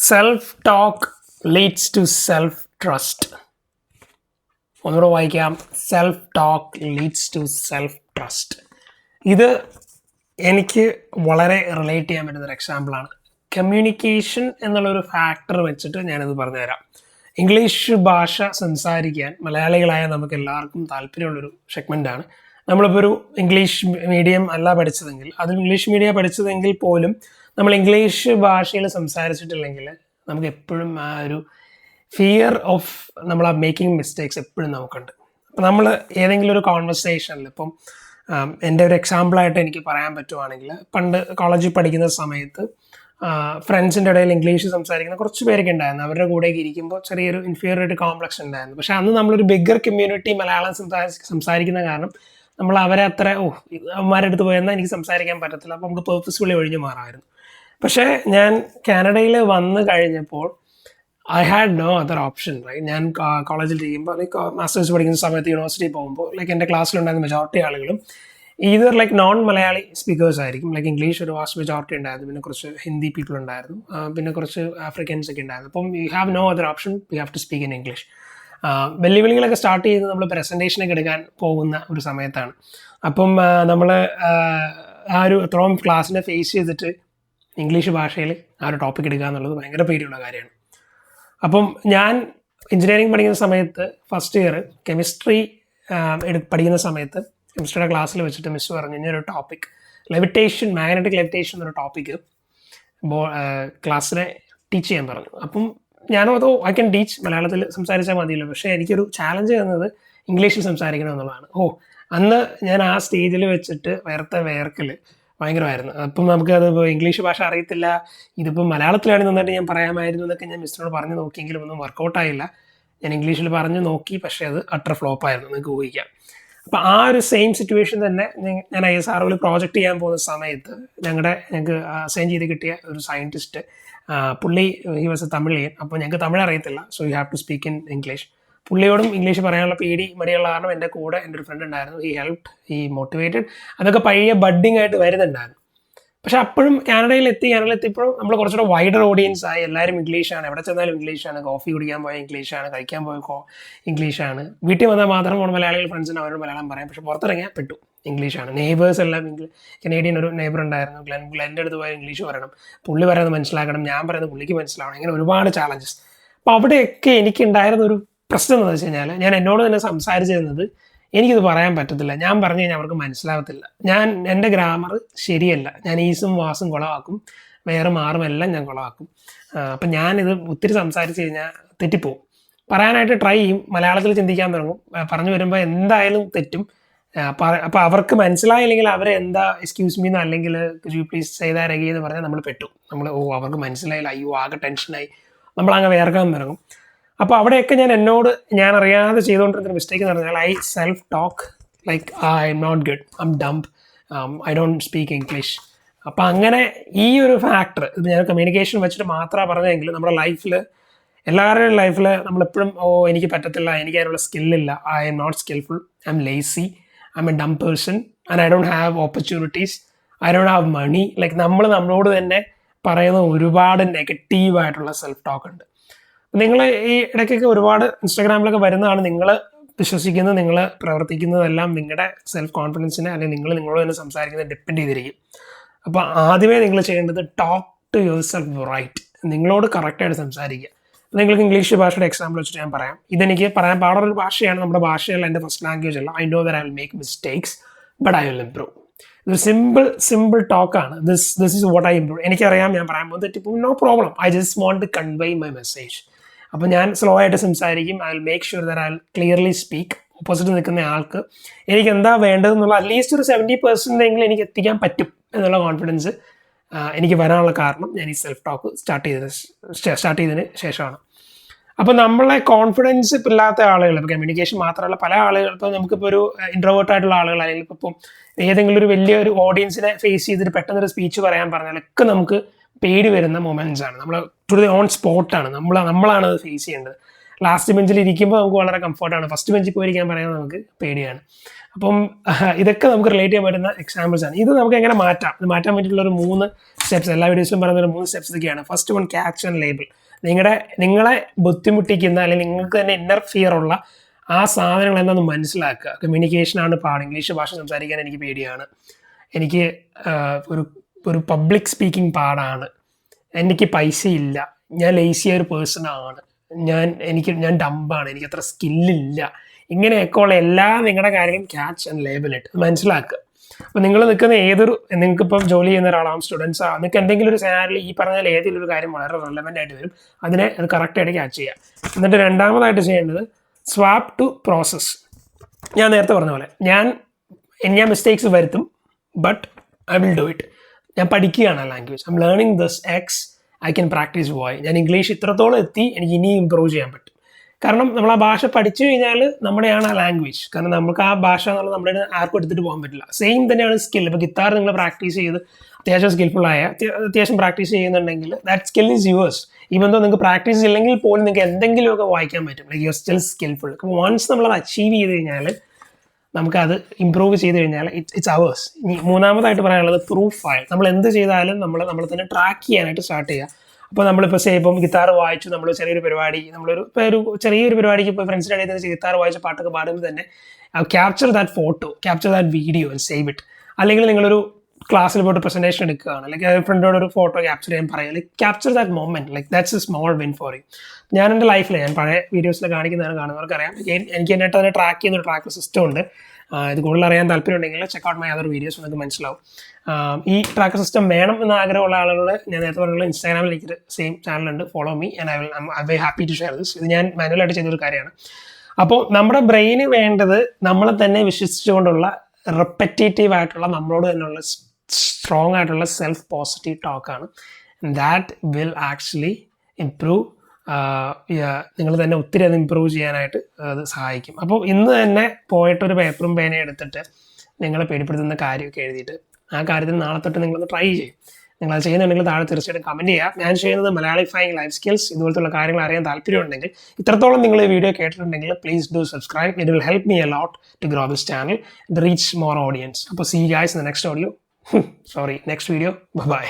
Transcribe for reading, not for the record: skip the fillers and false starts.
Self talk leads to self trust. ഒന്നുകൂടെ വായിക്കാം. Self talk leads to self trust. ഇത് എനിക്ക് വളരെ റിലേറ്റ് ചെയ്യാൻ പറ്റുന്നൊരു എക്സാമ്പിളാണ്. കമ്മ്യൂണിക്കേഷൻ എന്നുള്ളൊരു ഫാക്ടർ വെച്ചിട്ട് ഞാനിത് പറഞ്ഞുതരാം. ഇംഗ്ലീഷ് ഭാഷ സംസാരിക്കാൻ മലയാളികളായ നമുക്ക് എല്ലാവർക്കും താല്പര്യമുള്ളൊരു സെഗ്മെൻ്റാണ്. നമ്മളിപ്പോൾ ഒരു ഇംഗ്ലീഷ് മീഡിയം അല്ല പഠിച്ചതെങ്കിൽ, അതിൽ ഇംഗ്ലീഷ് മീഡിയം പഠിച്ചതെങ്കിൽ പോലും നമ്മൾ ഇംഗ്ലീഷ് ഭാഷയിൽ സംസാരിച്ചിട്ടില്ലെങ്കിൽ നമുക്ക് എപ്പോഴും ആ ഒരു ഫിയർ ഓഫ് നമ്മൾ ആ മേക്കിംഗ് മിസ്റ്റേക്സ് എപ്പോഴും നമുക്കുണ്ട്. അപ്പം നമ്മൾ ഏതെങ്കിലും ഒരു കോൺവെർസേഷനിൽ, ഇപ്പം എൻ്റെ ഒരു എക്സാമ്പിളായിട്ട് എനിക്ക് പറയാൻ പറ്റുവാണെങ്കിൽ, പണ്ട് കോളേജിൽ പഠിക്കുന്ന സമയത്ത് ഫ്രണ്ട്സിൻ്റെ ഇടയിൽ ഇംഗ്ലീഷ് സംസാരിക്കുന്ന കുറച്ച് പേരൊക്കെ ഉണ്ടായിരുന്നു. അവരുടെ കൂടെയൊക്കെ ഇരിക്കുമ്പോൾ ചെറിയൊരു ഇൻഫീരിയോറിറ്റി കോംപ്ലക്സ് ഉണ്ടായിരുന്നു. പക്ഷേ അന്ന് നമ്മളൊരു ബിഗ്ഗർ കമ്മ്യൂണിറ്റി മലയാളം സംസാരിക്കുന്ന കാരണം നമ്മൾ അവരെ അത്ര അവന്മാരുടെ അടുത്ത് പോയെന്നാൽ എനിക്ക് സംസാരിക്കാൻ പറ്റത്തില്ല, അപ്പോൾ നമുക്ക് പേർപ്പസ്ഫുള്ളി ഒഴിഞ്ഞു മാറാമായിരുന്നു. പക്ഷേ ഞാൻ കാനഡയിൽ വന്ന് കഴിഞ്ഞപ്പോൾ I had no other option. Right, ഞാൻ കോളേജിൽ ഇരിക്കുമ്പോൾ, ലൈക്ക് മാസ്റ്റേഴ്സ് പഠിക്കുന്ന സമയത്ത് യൂണിവേഴ്സിറ്റി പോകുമ്പോൾ, ലൈക്ക് എൻ്റെ ക്ലാസ്സിലുണ്ടായിരുന്ന മെജോറിറ്റി ആളുകളും either like non Malayali speakers ആയിരിക്കും. ലൈക്ക് ഇംഗ്ലീഷ് ഒരു വാസ്റ്റ് മെജോറിറ്റി ഉണ്ടായിരുന്നു, പിന്നെ കുറച്ച് ഹിന്ദി പീപ്പിൾ ഉണ്ടായിരുന്നു, പിന്നെ കുറച്ച് ആഫ്രിക്കൻസ് ഒക്കെ ഉണ്ടായിരുന്നു. അപ്പം you have no other option, you have to speak in English. വെല്ലുവിളികളൊക്കെ സ്റ്റാർട്ട് ചെയ്ത് നമ്മൾ പ്രസൻറ്റേഷനൊക്കെ എടുക്കാൻ പോകുന്ന ഒരു സമയത്താണ്. അപ്പം നമ്മൾ ആ ഒരു അത്രയും ക്ലാസ്സിനെ ഫേസ് ചെയ്തിട്ട് ഇംഗ്ലീഷ് ഭാഷയിൽ ആ ഒരു ടോപ്പിക് എടുക്കുക എന്നുള്ളത് ഭയങ്കര പേടിയുള്ള കാര്യമാണ്. അപ്പം ഞാൻ എഞ്ചിനീയറിംഗ് പഠിക്കുന്ന സമയത്ത് ഫസ്റ്റ് ഇയർ കെമിസ്ട്രി പഠിക്കുന്ന സമയത്ത് കെമിസ്ട്രിയുടെ ക്ലാസ്സിൽ വെച്ചിട്ട് മിസ് പറഞ്ഞു, ഇങ്ങനൊരു ടോപ്പിക് ലെവിറ്റേഷൻ, മാഗ്നറ്റിക് ലെവിറ്റേഷൻ എന്നൊരു ടോപ്പിക്ക് ക്ലാസ്സിനെ ടീച്ച് ചെയ്യാൻ പറഞ്ഞു. അപ്പം ഞാനും അതോ ഐ ക്യാൻ ടീച്ച്, മലയാളത്തിൽ സംസാരിച്ചാൽ മതിയല്ലോ. പക്ഷേ എനിക്കൊരു ചാലഞ്ച് തന്നത് ഇംഗ്ലീഷിൽ സംസാരിക്കണം എന്നുള്ളതാണ്. അന്ന് ഞാൻ ആ സ്റ്റേജിൽ വെച്ചിട്ട് വേർക്കൽ ഭയങ്കരമായിരുന്നു. അപ്പം നമുക്കത് ഇംഗ്ലീഷ് ഭാഷ അറിയത്തില്ല, ഇതിപ്പം മലയാളത്തിലാണ് നന്നായിട്ട് ഞാൻ പറയാമായിരുന്നു എന്നൊക്കെ ഞാൻ മിസ്സിനോട് പറഞ്ഞു നോക്കിയെങ്കിലും ഒന്നും വർക്കൗട്ടായില്ല. ഞാൻ ഇംഗ്ലീഷിൽ പറഞ്ഞു നോക്കി, പക്ഷേ അത് അട്ടർ ഫ്ലോപ്പായിരുന്നു, നിങ്ങൾക്ക് ഊഹിക്കാം. അപ്പം ആ ഒരു സെയിം സിറ്റുവേഷൻ തന്നെ ഞാൻ ISROയിൽ പ്രോജക്റ്റ് ചെയ്യാൻ പോകുന്ന സമയത്ത് ഞങ്ങൾക്ക് അസൈൻ ചെയ്ത് കിട്ടിയ ഒരു സയൻറ്റിസ്റ്റ്, പുള്ളി ഹി വാസ് എ തമിഴിയൻ. അപ്പോൾ ഞങ്ങൾക്ക് തമിഴ് അറിയത്തില്ല, so you have to speak in English. പുള്ളിയോടും ഇംഗ്ലീഷ് പറയാനുള്ള മടിയുള്ള കാരണം എൻ്റെ കൂടെ എൻ്റെ ഒരു ഫ്രണ്ട് ഉണ്ടായിരുന്നു. He helped, he motivated. അതൊക്കെ പയ്യെ ബഡ്ഡിങ് ആയിട്ട് വരുന്നുണ്ടായിരുന്നു. പക്ഷെ അപ്പോഴും കാനഡയിൽ എത്തിയപ്പോഴും നമ്മൾ കുറച്ചുകൂടെ വൈഡർ ഓഡിയൻസ് ആയി. എല്ലാവരും ഇംഗ്ലീഷാണ്, എവിടെ ചെന്നാലും ഇംഗ്ലീഷാണ്. കോഫി കുടിക്കാൻ പോയാൽ ഇംഗ്ലീഷാണ്, കഴിക്കാൻ പോയ ഇംഗ്ലീഷാണ്. വീട്ടിൽ വന്നാൽ മാത്രം നമ്മൾ മലയാളികൾ ഫ്രണ്ട്സിന് അവരോട് മലയാളം പറയാം, പക്ഷെ പുറത്തിറങ്ങിയാൽ പെട്ടു ഇംഗ്ലീഷാണ്. നെയ്ബേഴ്സ് എല്ലാം കനേഡിയൻ ഒരു നെയ്ബർ ഉണ്ടായിരുന്നു, ഗ്ലെൻ്റെ അടുത്ത് പോയാൽ ഇംഗ്ലീഷ് പറയണം, പുള്ളി പറയുന്നത് മനസ്സിലാക്കണം, ഞാൻ പറയുന്നത് പുള്ളിക്ക് മനസ്സിലാവണം. ഇങ്ങനെ ഒരുപാട് ചാലഞ്ചസ്. അപ്പോൾ അവിടെയൊക്കെ എനിക്കുണ്ടായിരുന്ന ഒരു പ്രശ്നം എന്ന് വെച്ച് കഴിഞ്ഞാൽ, ഞാൻ എന്നോട് തന്നെ സംസാരിച്ചിരുന്നത് എനിക്കിത് പറയാൻ പറ്റത്തില്ല, ഞാൻ പറഞ്ഞു കഴിഞ്ഞാൽ അവർക്ക് മനസ്സിലാവത്തില്ല, എൻ്റെ ഗ്രാമർ ശരിയല്ല, ഞാൻ ഈസും വാസും കുളമാക്കും, വേറെ മാറും എല്ലാം ഞാൻ കുളമാക്കും. അപ്പം ഞാനിത് ഒത്തിരി സംസാരിച്ച് കഴിഞ്ഞാൽ തെറ്റിപ്പോവും. പറയാനായിട്ട് ട്രൈ ചെയ്യും, മലയാളത്തിൽ ചിന്തിക്കാൻ തുടങ്ങും, പറഞ്ഞു വരുമ്പോൾ എന്തായാലും തെറ്റും. അപ്പോൾ അവർക്ക് മനസ്സിലായില്ലെങ്കിൽ അവരെ എന്താ എക്സ്ക്യൂസ് മീ അല്ലെങ്കിൽ പ്ലീസ് ചെയ്താൽ എന്ന് പറഞ്ഞാൽ നമ്മൾ പെട്ടു. നമ്മൾ അവർക്ക് മനസ്സിലായില്ല, അയ്യോ ആകെ ടെൻഷനായി, നമ്മളങ്ങ് വേർക്കാൻ തുടങ്ങും. അപ്പോൾ അവിടെയൊക്കെ ഞാൻ അറിയാതെ ചെയ്തുകൊണ്ടിരുന്ന മിസ്റ്റേക്ക് എന്ന് പറഞ്ഞാൽ, I self talk like I M not good, I am dumb, I don't speak English. അപ്പോൾ അങ്ങനെ ഈ ഒരു ഫാക്ടർ, ഇത് ഞാൻ കമ്മ്യൂണിക്കേഷൻ വെച്ചിട്ട് മാത്രമാണ് പറഞ്ഞതെങ്കിൽ, നമ്മുടെ ലൈഫിൽ, എല്ലാവരുടെയും ലൈഫിൽ നമ്മളെപ്പോഴും എനിക്ക് പറ്റത്തില്ല, എനിക്ക് അതിനുള്ള സ്കില്ലില്ല, I M not skilful, I'm lazy, I'm a dumb person and I don't have opportunities, I don't have money. Like നമ്മളോട് തന്നെ പറയുന്ന ഒരുപാട് നെഗറ്റീവായിട്ടുള്ള സെൽഫ് ടോക്ക് ഉണ്ട്. നിങ്ങൾ ഈ ഇടയ്ക്കൊക്കെ ഒരുപാട് ഇൻസ്റ്റാഗ്രാമിലൊക്കെ വരുന്നതാണ്, നിങ്ങൾ വിശ്വസിക്കുന്നത്, നിങ്ങൾ പ്രവർത്തിക്കുന്നതെല്ലാം നിങ്ങളുടെ സെൽഫ് കോൺഫിഡൻസിനെ അല്ലെങ്കിൽ നിങ്ങളോട് തന്നെ സംസാരിക്കുന്നത് ഡിപ്പെൻഡ് ചെയ്തിരിക്കും. അപ്പോൾ ആദ്യമേ നിങ്ങൾ ചെയ്യേണ്ടത് talk to yourself right, നിങ്ങളോട് കറക്റ്റായിട്ട് സംസാരിക്കുക. നിങ്ങൾക്ക് ഇംഗ്ലീഷ് ഭാഷയുടെ എക്സാമ്പിൾ വെച്ചിട്ട് ഞാൻ പറയാം. ഇതെനിക്ക് പറയാൻ പാടുള്ളൊരു ഭാഷയാണ്, നമ്മുടെ ഭാഷയല്ല, എൻ്റെ ഫസ്റ്റ് ലാംഗ്വേജ് അല്ല. I know that I will make mistakes but I will improve. ഇതൊരു സിമ്പിൾ ടോക്കാണ്. This is what I improve. എനിക്കറിയാം ഞാൻ പറയാൻ പോകുന്നത് തെറ്റിപ്പോൾ, no problem, I just want to convey my message. അപ്പോൾ ഞാൻ സ്ലോ ആയിട്ട് സംസാരിക്കും. I will make sure that I will clearly speak. Opposite നിൽക്കുന്ന ആൾക്ക് എനിക്ക് എന്താ വേണ്ടതെന്നുള്ള അറ്റ്ലീസ്റ്റ് ഒരു 70% എനിക്ക് എത്തിക്കാൻ പറ്റും എന്നുള്ള കോൺഫിഡൻസ് എനിക്ക് വരാനുള്ള കാരണം ഞാൻ ഈ സെൽഫ് ടോക്ക് സ്റ്റാർട്ട് ചെയ്തതിന് ശേഷമാണ്. അപ്പോൾ നമ്മളെ കോൺഫിഡൻസ് ഇല്ലാത്ത ആളുകൾ, ഇപ്പോൾ കമ്മ്യൂണിക്കേഷൻ മാത്രമല്ല, പല ആളുകൾ, ഇപ്പോൾ നമുക്കിപ്പോൾ ഒരു ഇൻട്രോവേർട്ടായിട്ടുള്ള ആളുകൾ, അല്ലെങ്കിൽ ഇപ്പം ഏതെങ്കിലും ഒരു വലിയൊരു ഓഡിയൻസിനെ ഫേസ് ചെയ്തിട്ട് പെട്ടെന്നൊരു സ്പീച്ച് പറയാൻ പറഞ്ഞാലൊക്കെ നമുക്ക് പേടി വരുന്ന മൊമെൻറ്റ്സ് ആണ്. നമ്മൾ ടു ദി ഓൺ സ്പോട്ടാണ്, നമ്മളാണ് അത് ഫേസ് ചെയ്യേണ്ടത്. ലാസ്റ്റ് ബെഞ്ചിൽ ഇരിക്കുമ്പോൾ നമുക്ക് വളരെ കംഫർട്ടാണ്, ഫസ്റ്റ് ബെഞ്ചിൽ പോയിരിക്കാൻ പറയാൻ നമുക്ക് പേടിയാണ്. അപ്പം ഇതൊക്കെ നമുക്ക് റിലേറ്റ് ചെയ്യാൻ പറ്റുന്ന എക്സാമ്പിൾസ് ആണ്. ഇത് നമുക്ക് എങ്ങനെ മാറ്റാൻ വേണ്ടിയിട്ടുള്ള ഒരു 3 സ്റ്റെപ്സ് എല്ലാ വീഡിയോസിലും പറയുന്ന 3 സ്റ്റെപ്സ് ഇതൊക്കെയാണ്. First one, catch and label. നിങ്ങളെ ബുദ്ധിമുട്ടിക്കുന്ന അല്ലെങ്കിൽ നിങ്ങൾക്ക് തന്നെ ഇന്നർ ഫിയർ ഉള്ള ആ സാധനങ്ങൾ എന്താണെന്ന് മനസ്സിലാക്കുക. കമ്മ്യൂണിക്കേഷനാണ് പാട്. ഇംഗ്ലീഷ് ഭാഷ സംസാരിക്കാൻ എനിക്ക് പേടിയാണ്, എനിക്ക് ഒരു പബ്ലിക് സ്പീക്കിംഗ് പാടാണ്, എനിക്ക് പൈസയില്ല, ഞാൻ ലേസിയായ ഒരു പേഴ്സണാണ്, ഞാൻ ഡംബാണ്, എനിക്ക് അത്ര സ്കില്ലില്ല, ഇങ്ങനെയൊക്കെ ഉള്ള എല്ലാ നിങ്ങളുടെ കാര്യങ്ങളും ക്യാച്ച് ആൻഡ് ലേബിൾ ഇട്ട് മനസ്സിലാക്കുക. അപ്പോൾ നിങ്ങൾ നിൽക്കുന്ന നിങ്ങൾക്കിപ്പം ജോലി ചെയ്യുന്ന ഒരാളാണ്, സ്റ്റുഡൻസ് ആണ്, നിങ്ങൾക്ക് എന്തെങ്കിലും ഒരു സെനാരിൽ ഈ പറഞ്ഞാൽ ഏതെങ്കിലും ഒരു കാര്യം വളരെ റെലവെൻ്റ് ആയിട്ട് വരും, അത് കറക്റ്റായിട്ട് ക്യാച്ച് ചെയ്യുക. എന്നിട്ട് രണ്ടാമതായിട്ട് ചെയ്യേണ്ടത് സ്വാപ്പ് ടു പ്രോസസ്. ഞാൻ നേരത്തെ പറഞ്ഞ പോലെ ഞാൻ മിസ്റ്റേക്സ് വരുത്തും, but I will do it. ഞാൻ പഠിക്കുകയാണ് language, I am learning this X, I can practice Y. ഞാൻ ഇംഗ്ലീഷ് ഇത്രത്തോളം എത്തി, എനിക്ക് ഇനിയും ഇമ്പ്രൂവ് ചെയ്യാൻ പറ്റും. കാരണം നമ്മൾ ആ ഭാഷ പഠിച്ചു കഴിഞ്ഞാൽ നമ്മുടെയാണ് ആ ലാംഗ്വേജ്. കാരണം നമുക്ക് ആ ഭാഷ എന്നുള്ളത് നമ്മുടെ ആർക്കും എടുത്തിട്ട് പോകാൻ പറ്റില്ല. സെയിം തന്നെയാണ് സ്കിൽ. ഇപ്പോൾ ഗിത്താർ നിങ്ങൾ പ്രാക്ടീസ് ചെയ്ത് അത്യാവശ്യം സ്കിൽഫുള്ളായ അത്യാവശ്യം പ്രാക്ടീസ് ചെയ്യുന്നുണ്ടെങ്കിൽ that skill is yours. Even though നിങ്ങൾക്ക് പ്രാക്ടീസ് ഇല്ലെങ്കിൽ പോലും നിങ്ങൾക്ക് എന്തെങ്കിലുമൊക്കെ വായിക്കാൻ പറ്റും. Like you are still skilful. അപ്പോൾ വൺസ് നമ്മളത് അച്ചീവ് ചെയ്ത് കഴിഞ്ഞാൽ, നമുക്കത് ഇമ്പ്രൂവ് ചെയ്ത് കഴിഞ്ഞാൽ ഇറ്റ്സ് അവേഴ്സ്. ഇനി മൂന്നാമതായിട്ട് പറയാനുള്ളത് പ്രൂഫ് ഫയൽ. നമ്മൾ എന്ത് ചെയ്താലും നമ്മൾ തന്നെ ട്രാക്ക് ചെയ്യാനായിട്ട് സ്റ്റാർട്ട് ചെയ്യുക. അപ്പോൾ നമ്മളിപ്പോൾ ഇപ്പം ഗിത്താർ വായിച്ചു, നമ്മൾ ചെറിയൊരു പരിപാടിക്ക് ഇപ്പോൾ ഫ്രണ്ട്സിൻ്റെ ഇടയിൽ നിന്ന് ഗിത്താർ വായിച്ച പാട്ടൊക്കെ പാടുമ്പോൾ തന്നെ capture that photo, capture that video and save it. അല്ലെങ്കിൽ നിങ്ങളൊരു ക്ലാസ്സിൽ പോയിട്ട് പ്രസൻറ്റേഷൻ എടുക്കുകയാണ്, അല്ലെങ്കിൽ ഫ്രണ്ടോട് ഒരു ഫോട്ടോ ക്യാപ്ചർ ചെയ്യാൻ പറയുക, like capture that moment, like that's A small win for you. ഞാൻ എൻ്റെ ലൈഫിൽ ഞാൻ പഴയ വീഡിയോസിൽ കാണുന്നവർക്കറിയാം, എനിക്ക് എന്നിട്ട് അതിനെ ട്രാക്ക് ചെയ്യുന്ന ഒരു ട്രാക്ക് സിസ്റ്റം ഉണ്ട്. ഇത് കൂടുതൽ അറിയാൻ താല്പര്യം ഉണ്ടെങ്കിൽ check out my other videos, നിങ്ങൾക്ക് മനസ്സിലാവും. ഈ ട്രാക്ക് സിസ്റ്റം വേണം എന്ന ആഗ്രഹമുള്ള ആളുകൾ, ഞാൻ നേരത്തെ പറഞ്ഞ ഇൻസ്റ്റാഗ്രാമിൽ എനിക്ക് സെയിം ചാനലുണ്ട്, follow me and I very happy to share this. ഇത് ഞാൻ മാനുവലായിട്ട് ചെയ്തൊരു കാര്യമാണ്. അപ്പോൾ നമ്മുടെ ബ്രെയിന് വേണ്ടത് നമ്മളെ തന്നെ വിശ്വസിച്ചുകൊണ്ടുള്ള റിപ്പറ്റേറ്റീവ് ആയിട്ടുള്ള നമ്മളോട് തന്നെയുള്ള സ്ട്രോങ് ആയിട്ടുള്ള സെൽഫ് പോസിറ്റീവ് ടോക്കാണ്. ദാറ്റ് വിൽ ആക്ച്വലി ഇംപ്രൂവ്, നിങ്ങൾ തന്നെ ഒത്തിരി അത് ഇമ്പ്രൂവ് ചെയ്യാനായിട്ട് അത് സഹായിക്കും. അപ്പോൾ ഇന്ന് തന്നെ പോയിട്ടൊരു പേപ്പറും പേനയും എടുത്തിട്ട് നിങ്ങളെ പേടിപ്പെടുത്തുന്ന കാര്യമൊക്കെ എഴുതിയിട്ട് ആ കാര്യത്തിൽ നാളെ തൊട്ട് നിങ്ങളൊന്ന് ട്രൈ ചെയ്യും. നിങ്ങളത് ചെയ്യുന്നുണ്ടെങ്കിൽ താഴെ തീർച്ചയായിട്ടും കമൻറ്റ് ചെയ്യുക. ഞാൻ ചെയ്യുന്നത് മലയാളിഫൈങ് ലൈഫ് സ്കിൽസ്. ഇതുപോലത്തുള്ള കാര്യങ്ങൾ അറിയാൻ താല്പര്യമുണ്ടെങ്കിൽ, ഇത്രത്തോളം നിങ്ങൾ ഈ വീഡിയോ കേട്ടിട്ടുണ്ടെങ്കിൽ please do subscribe. It will help me a lot to grow this channel, reach more audience. അപ്പോൾ see guys in the next video. Bye bye.